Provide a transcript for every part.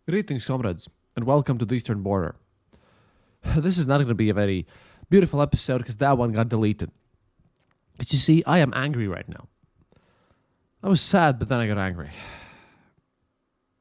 Greetings, comrades, and welcome to the Eastern Border. This is not going to be a very beautiful episode because that one got deleted. But you see, I am angry right now. I was sad, but then I got angry.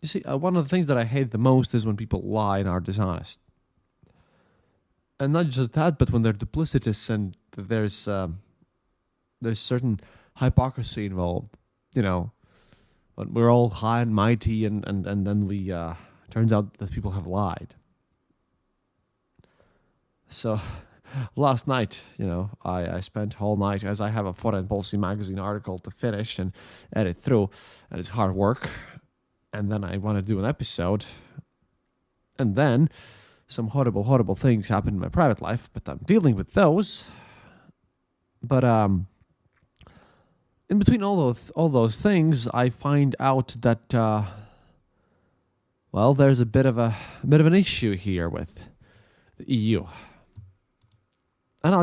You see, one of the things that I hate the most is when people lie and are dishonest. And not just that, but when they're duplicitous and there's certain hypocrisy involved. You know, when we're all high and mighty and then we turns out that people have lied. So last night, I spent whole night as I have a Foreign Policy magazine article to finish and edit through, and it's hard work. And then I want to do an episode, and then some horrible things happen in my private life, but I'm dealing with those. But in between all those things, I find out that there's a bit of an issue here with the EU. And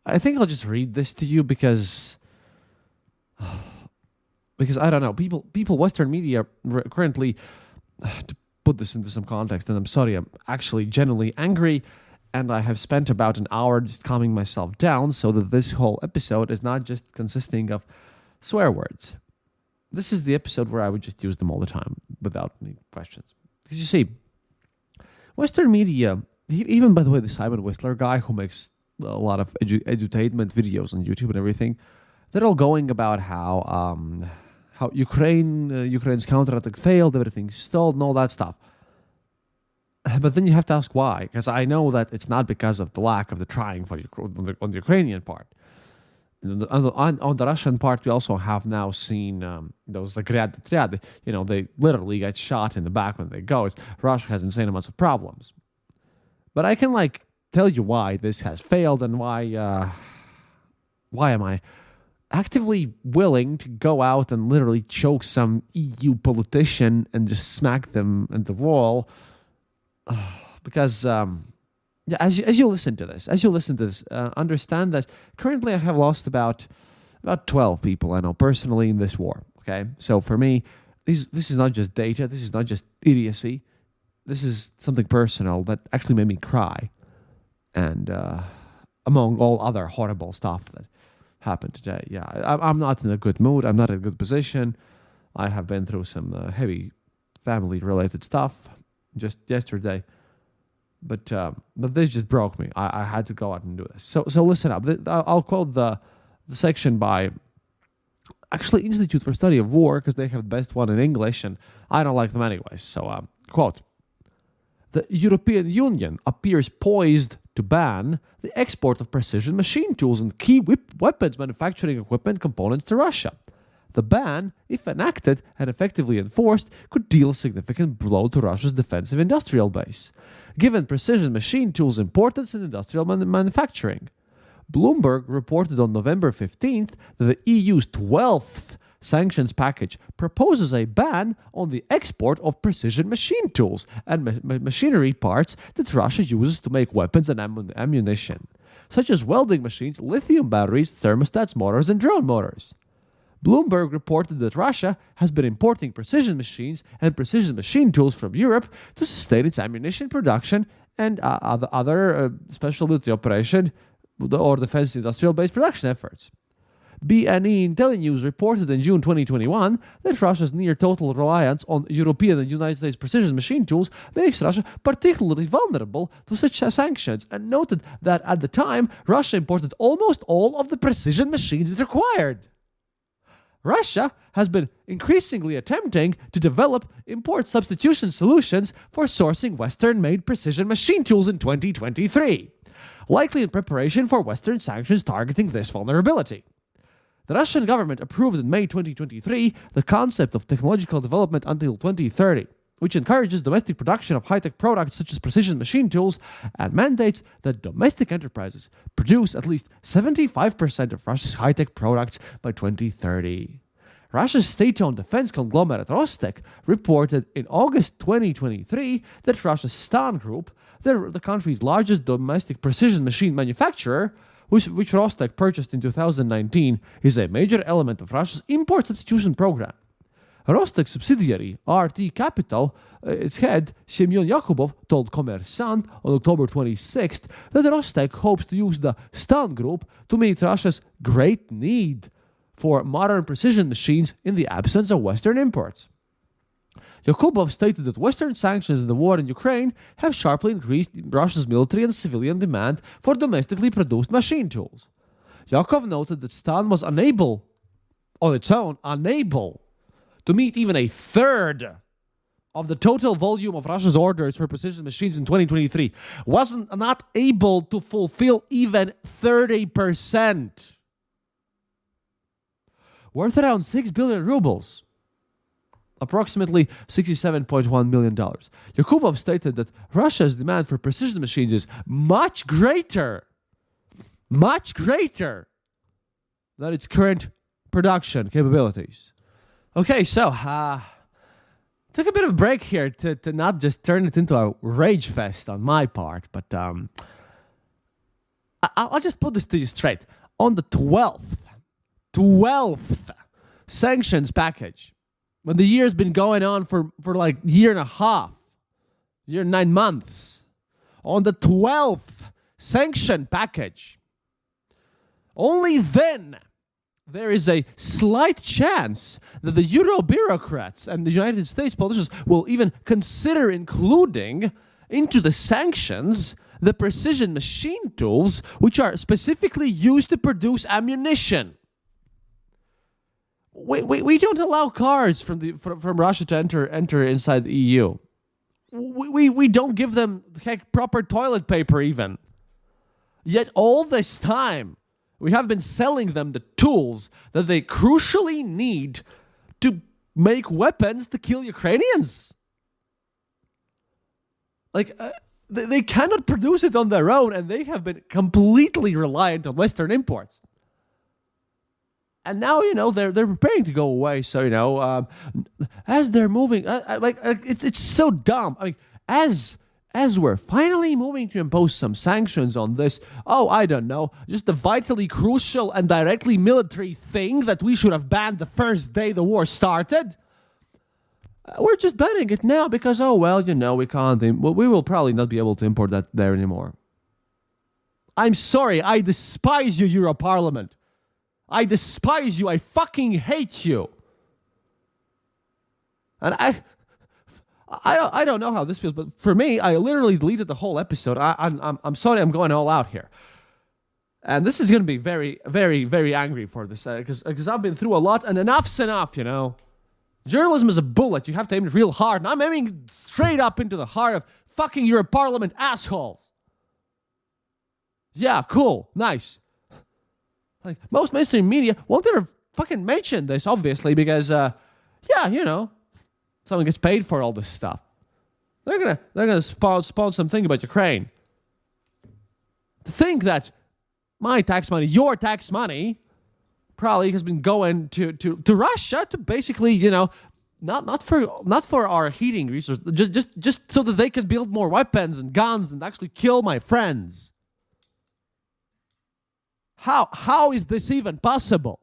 I think I'll just read this to you because I don't know, people Western media currently, to put this into some context, and I'm sorry, I'm actually genuinely angry, and I have spent about an hour just calming myself down so that this whole episode is not just consisting of swear words. This is the episode where I would just use them all the time without any questions. Because you see, Western media, even by the way, the Simon Whistler guy who makes a lot of edutainment videos on YouTube and everything, they're all going about how Ukraine's counterattack failed, everything's stalled, and all that stuff. But then you have to ask why, because I know that it's not because of the lack of the trying on the Ukrainian part. On the Russian part, we also have now seen those Triad. They literally get shot in the back when they go. Russia has insane amounts of problems. But I can tell you why this has failed and why am I actively willing to go out and literally choke some EU politician and just smack them in the wall. Because as you listen to this, understand that currently I have lost about 12 people I know personally in this war. Okay, so for me, this is not just data. This is not just idiocy. This is something personal that actually made me cry, and among all other horrible stuff that happened today. Yeah, I'm not in a good mood. I'm not in a good position. I have been through some heavy family-related stuff just yesterday. But this just broke me. I had to go out and do this. So listen up. I'll quote the section by actually Institute for Study of War, because they have the best one in English, and I don't like them anyway. So, quote, "The European Union appears poised to ban the export of precision machine tools and key weapons manufacturing equipment components to Russia. The ban, if enacted and effectively enforced, could deal a significant blow to Russia's defensive industrial base, given precision machine tools' importance in industrial manufacturing." Bloomberg reported on November 15th that the EU's 12th sanctions package proposes a ban on the export of precision machine tools and machinery parts that Russia uses to make weapons and ammunition, such as welding machines, lithium batteries, thermostats, motors, and drone motors. Bloomberg reported that Russia has been importing precision machines and precision machine tools from Europe to sustain its ammunition production and other special military operation or defense industrial base production efforts. BNE Intellinews reported in June 2021 that Russia's near-total reliance on European and United States precision machine tools makes Russia particularly vulnerable to such sanctions, and noted that at the time, Russia imported almost all of the precision machines it required. Russia has been increasingly attempting to develop import substitution solutions for sourcing Western-made precision machine tools in 2023, likely in preparation for Western sanctions targeting this vulnerability. The Russian government approved in May 2023 the concept of technological development until 2030, which encourages domestic production of high-tech products such as precision machine tools and mandates that domestic enterprises produce at least 75% of Russia's high-tech products by 2030. Russia's state-owned defense conglomerate Rostec reported in August 2023 that Russia's Stan Group, the country's largest domestic precision machine manufacturer, which Rostec purchased in 2019, is a major element of Russia's import substitution program. Rostek's subsidiary, RT Capital, its head, Semyon Yakubov, told Kommersant on October 26th that Rostek hopes to use the Stan Group to meet Russia's great need for modern precision machines in the absence of Western imports. Yakubov stated that Western sanctions in the war in Ukraine have sharply increased Russia's military and civilian demand for domestically produced machine tools. Yakov noted that Stan was unable to meet even a third of the total volume of Russia's orders for precision machines in 2023. Not able to fulfill even 30%. Worth around 6 billion rubles. Approximately $67.1 million. Yakubov stated that Russia's demand for precision machines is much greater than its current production capabilities. Okay, so took a bit of a break here to not just turn it into a rage fest on my part, but I'll just put this to you straight. On the 12th sanctions package, when the year's been going on for like year and 9 months, on the 12th sanction package, only then there is a slight chance that the Euro bureaucrats and the United States politicians will even consider including into the sanctions the precision machine tools which are specifically used to produce ammunition. We don't allow cars from Russia to enter inside the EU. We don't give them proper toilet paper even. Yet all this time, we have been selling them the tools that they crucially need to make weapons to kill Ukrainians. They cannot produce it on their own, and they have been completely reliant on Western imports. And now, they're preparing to go away. So, as they're moving, it's so dumb. I mean, as we're finally moving to impose some sanctions on this, I don't know, just the vitally crucial and directly military thing that we should have banned the first day the war started, we're just banning it now because, we can't, we will probably not be able to import that there anymore. I'm sorry, I despise you, Europarliament. I despise you, I fucking hate you. And I don't know how this feels, but for me, I literally deleted the whole episode. I'm sorry, I'm going all out here, and this is going to be very, very, very angry for this because I've been through a lot, and enough's enough. Journalism is a bullet; you have to aim it real hard, and I'm aiming straight up into the heart of fucking Europarliament assholes. Yeah, cool, nice. Like most mainstream media won't ever fucking mention this, obviously, because someone gets paid for all this stuff. They're gonna spawn something about Ukraine. To think that my tax money, your tax money, probably has been going to Russia to basically, not for our heating resources, just so that they could build more weapons and guns and actually kill my friends. How is this even possible?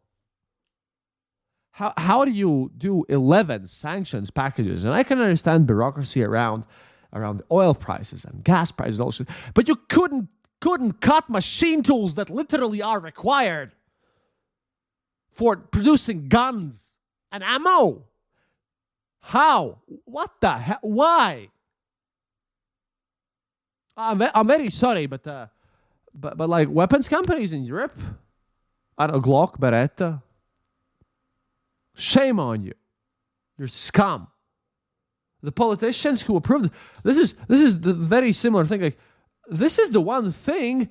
How do you do 11 sanctions packages? And I can understand bureaucracy around the oil prices and gas prices and all shit, but you couldn't cut machine tools that literally are required for producing guns and ammo. How? What the hell? Why? I'm very sorry, but like weapons companies in Europe, I don't know, Glock, Beretta. Shame on you. You're scum. The politicians who approved this is the very similar thing. Like, this is the one thing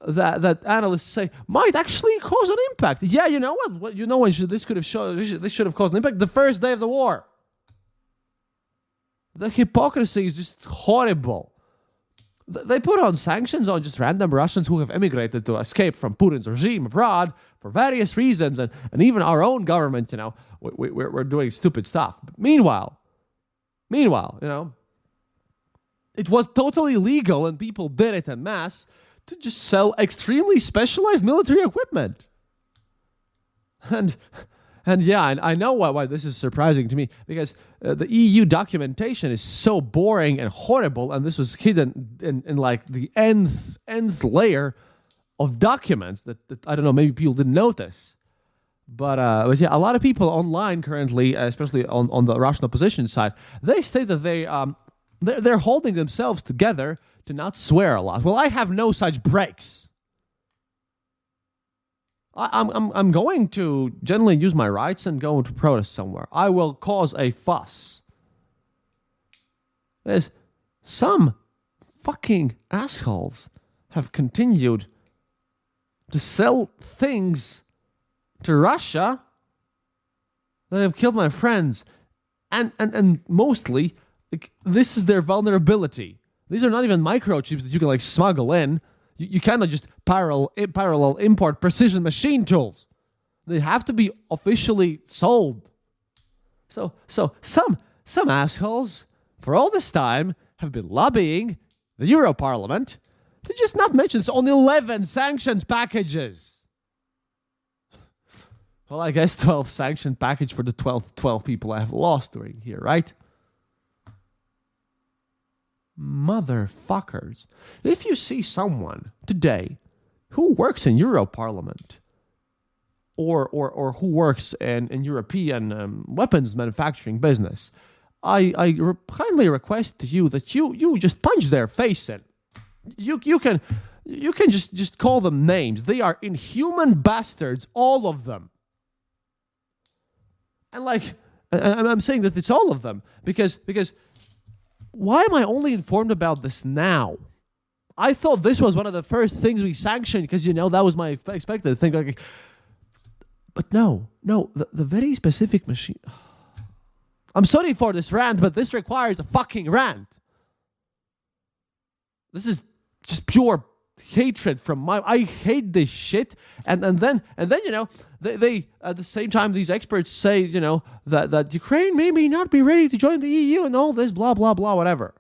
that analysts say might actually cause an impact. Yeah, you know what? This should have caused an impact the first day of the war. The hypocrisy is just horrible. They put on sanctions on just random Russians who have emigrated to escape from Putin's regime abroad for various reasons, and even our own government, we're doing stupid stuff. But meanwhile, it was totally legal and people did it en masse to just sell extremely specialized military equipment. And And yeah, I know why this is surprising to me, because the EU documentation is so boring and horrible, and this was hidden in like the nth layer of documents that I don't know, maybe people didn't notice. But yeah, a lot of people online currently, especially on the Russian opposition side, they say that they're holding themselves together to not swear a lot. Well, I have no such breaks. I'm going to generally use my rights and go to protest somewhere. I will cause a fuss. There's some fucking assholes have continued to sell things to Russia that have killed my friends. And mostly, like, this is their vulnerability. These are not even microchips that you can like smuggle in. You cannot just parallel import precision machine tools. They have to be officially sold. So some assholes for all this time have been lobbying the Euro Parliament to just not mention this on 11 sanctions packages. Well, I guess 12 sanctioned package for the 12 people I have lost during here, right? Motherfuckers. If you see someone today who works in Euro Parliament or who works in European weapons manufacturing business, I kindly request to you that you just punch their face in. You can just call them names. They are inhuman bastards, all of them. And like, I'm saying that it's all of them because why am I only informed about this now? I thought this was one of the first things we sanctioned because, that was my expected thing. Like, but no, the very specific machine. I'm sorry for this rant, but this requires a fucking rant. This is just pure hatred from I hate this shit. And then they at the same time these experts say that Ukraine may not be ready to join the EU and all this blah blah blah whatever.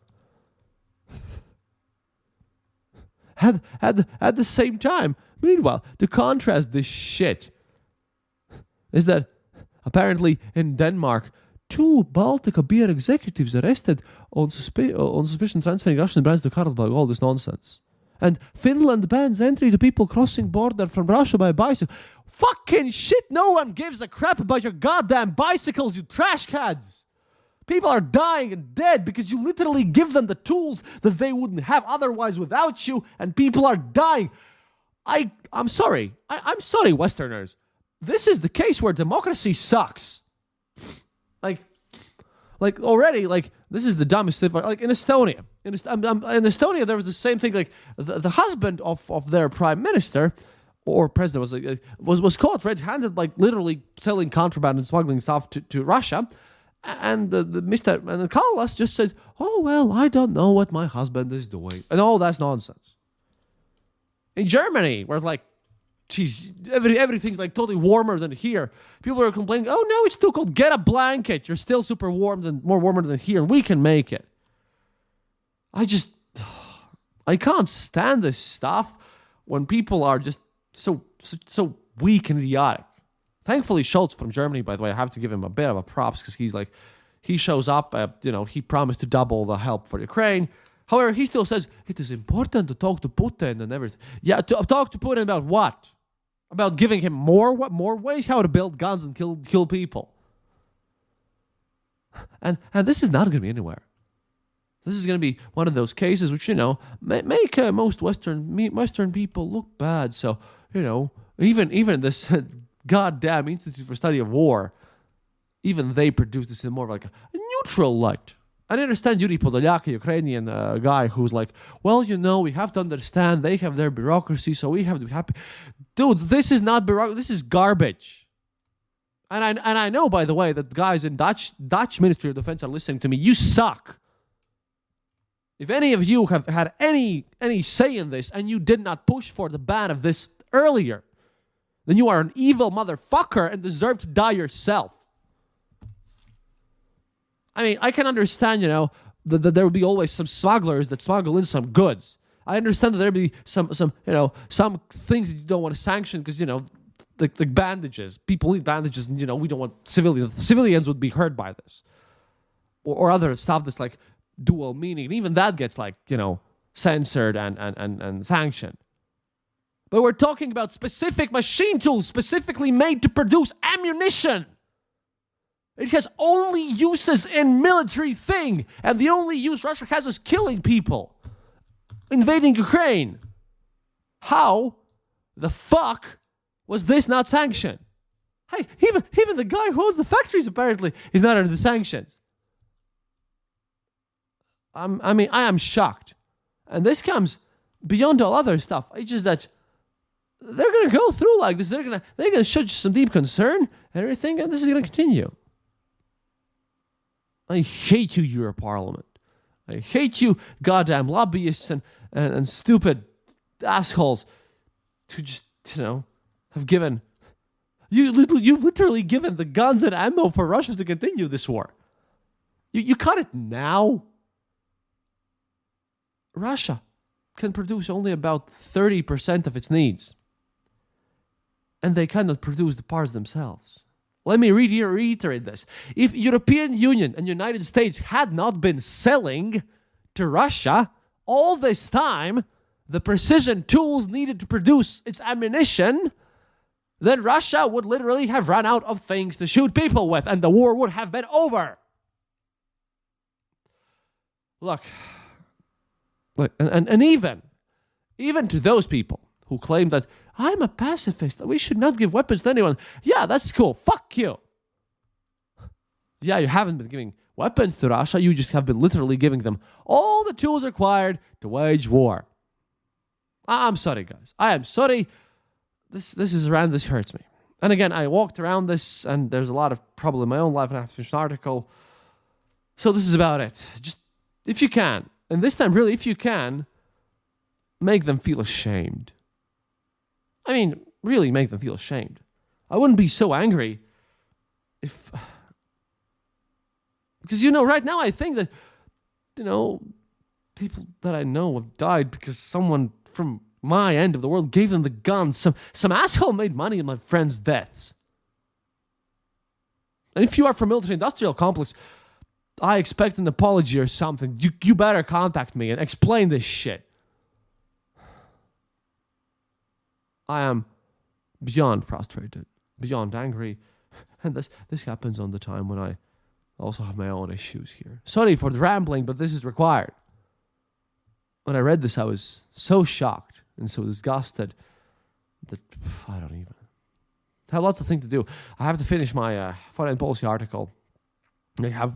At the same time, meanwhile, to contrast this shit is that apparently in Denmark 2 Baltica beer executives arrested on suspicion transferring Russian brands to Carlsberg. All this nonsense. And Finland bans entry to people crossing border from Russia by bicycle. Fucking shit, no one gives a crap about your goddamn bicycles, you trash cans. People are dying and dead because you literally give them the tools that they wouldn't have otherwise without you, and people are dying. I'm sorry. I'm sorry, Westerners. This is the case where democracy sucks. Like already, like, this is the dumbest thing. Like in Estonia. In Estonia, there was the same thing. Like the husband of their prime minister or president was caught red-handed, like literally selling contraband and smuggling stuff to Russia. And the Kallas just said, "Oh well, I don't know what my husband is doing," and all that's nonsense. In Germany, where it's like, geez, everything's like totally warmer than here. People are complaining, "Oh no, it's too cold. Get a blanket. You're still super warmer than here, and we can make it." I can't stand this stuff when people are just so weak and idiotic. Thankfully, Scholz from Germany, by the way, I have to give him a bit of a props because he shows up. He promised to double the help for Ukraine. However, he still says it is important to talk to Putin and everything. Yeah, to talk to Putin about what? About giving him more ways how to build guns and kill people. And this is not going to be anywhere. This is going to be one of those cases which make most Western people look bad. So even this goddamn Institute for Study of War, even they produce this in more of like a neutral light. I understand Yuri Podolyak, a Ukrainian guy who's like, well, we have to understand they have their bureaucracy, so we have to be happy. Dudes, this is not bureaucracy. This is garbage. And I know, by the way, that guys in Dutch Ministry of Defense are listening to me. You suck. If any of you have had any say in this and you did not push for the ban of this earlier, then you are an evil motherfucker and deserve to die yourself. I mean, I can understand, that there will be always some smugglers that smuggle in some goods. I understand that there will be some things that you don't want to sanction because, like bandages. People need bandages, and we don't want civilians. Civilians would be hurt by this, or other stuff that's like dual meaning. And even that gets censored and sanctioned. But we're talking about specific machine tools specifically made to produce ammunition. It has only uses in military thing, and the only use Russia has is killing people, invading Ukraine. How the fuck was this not sanctioned? Hey, even the guy who owns the factories apparently is not under the sanctions. I am shocked, and this comes beyond all other stuff. It's just that they're gonna go through like this. They're gonna show some deep concern and everything, and this is gonna continue. I hate you, Euro Parliament. I hate you, goddamn lobbyists and stupid assholes who just, have given... You've literally given the guns and ammo for Russia to continue this war. You cut it now. Russia can produce only about 30% of its needs. And they cannot produce the parts themselves. Let me reiterate this. If European Union and United States had not been selling to Russia all this time the precision tools needed to produce its ammunition, then Russia would literally have run out of things to shoot people with, and the war would have been over. Look, and even to those people who claim that I'm a pacifist, we should not give weapons to anyone. Yeah, that's cool. Fuck you. Yeah, you haven't been giving weapons to Russia. You just have been literally giving them all the tools required to wage war. I'm sorry, guys. I am sorry. This hurts me. And again, I walked around this, and there's a lot of trouble in my own life, and I have to finish an article. So this is about it. Just, if you can, and this time really, if you can, make them feel ashamed. I mean, really make them feel ashamed. I wouldn't be so angry if... Because, right now I think that, people that I know have died because someone from my end of the world gave them the guns. Some asshole made money in my friends' deaths. And if you are from military-industrial complex, I expect an apology or something. You better contact me and explain this shit. I am beyond frustrated, beyond angry, and this happens on the time when I also have my own issues here. Sorry for the rambling, but this is required. When I read this, I was so shocked and so disgusted that I don't even... I have lots of things to do. I have to finish my foreign policy article. We have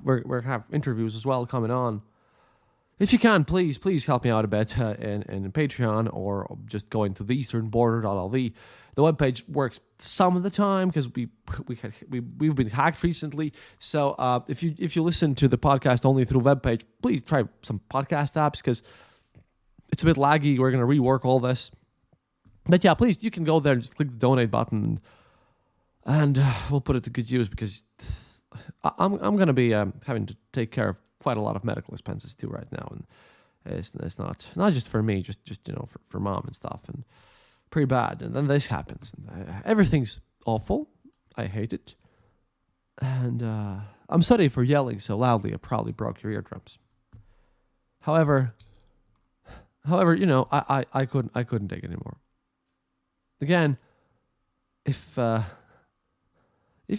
interviews as well coming on. If you can, please help me out a bit in Patreon, or just going to theeasternborder.lv. The webpage works some of the time because we've been hacked recently. So if you listen to the podcast only through webpage, please try some podcast apps because it's a bit laggy. We're gonna rework all this. But yeah, please, you can go there and just click the donate button, and we'll put it to good use because I'm gonna be having to take care of quite a lot of medical expenses too right now, and it's not just for me, just for mom and stuff, and pretty bad. And then this happens, and everything's awful. I hate it, and I'm sorry for yelling so loudly. I probably broke your eardrums. However, I couldn't take it anymore. Again, if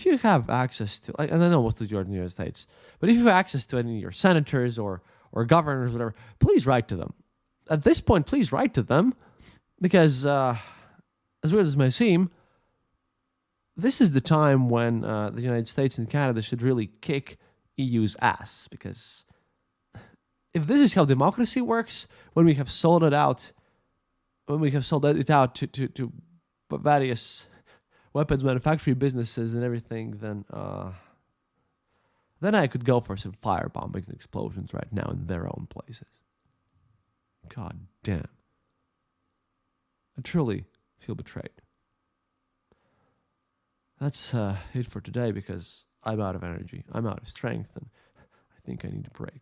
you have access to, and I know most of you are in the United States, but if you have access to any of your senators or governors, whatever, please write to them. At this point, please write to them, because as weird as it may seem, this is the time when the United States and Canada should really kick EU's ass, because if this is how democracy works, when we have sold it out to various weapons manufacturing businesses and everything, then I could go for some firebombings and explosions right now in their own places. God damn. I truly feel betrayed. That's it for today, because I'm out of energy. I'm out of strength, and I think I need a break.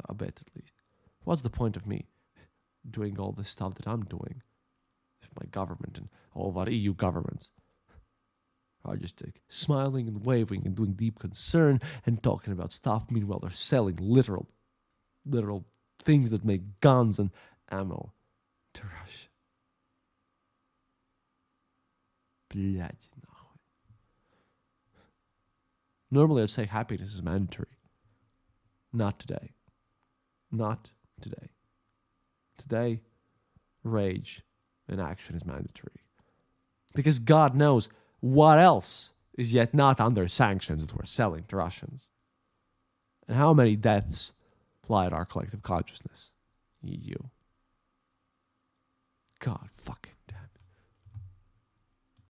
A bit, at least. What's the point of me doing all this stuff that I'm doing if my government and all of our EU governments are just like smiling and waving and doing deep concern and talking about stuff. Meanwhile, they're selling literal things that make guns and ammo to Russia. Блядь, нахуй. Normally, I'd say happiness is mandatory. Not today. Not today. Today, rage and action is mandatory. Because God knows what else is yet not under sanctions that we're selling to Russians. And how many deaths lie at our collective consciousness? EU. God fucking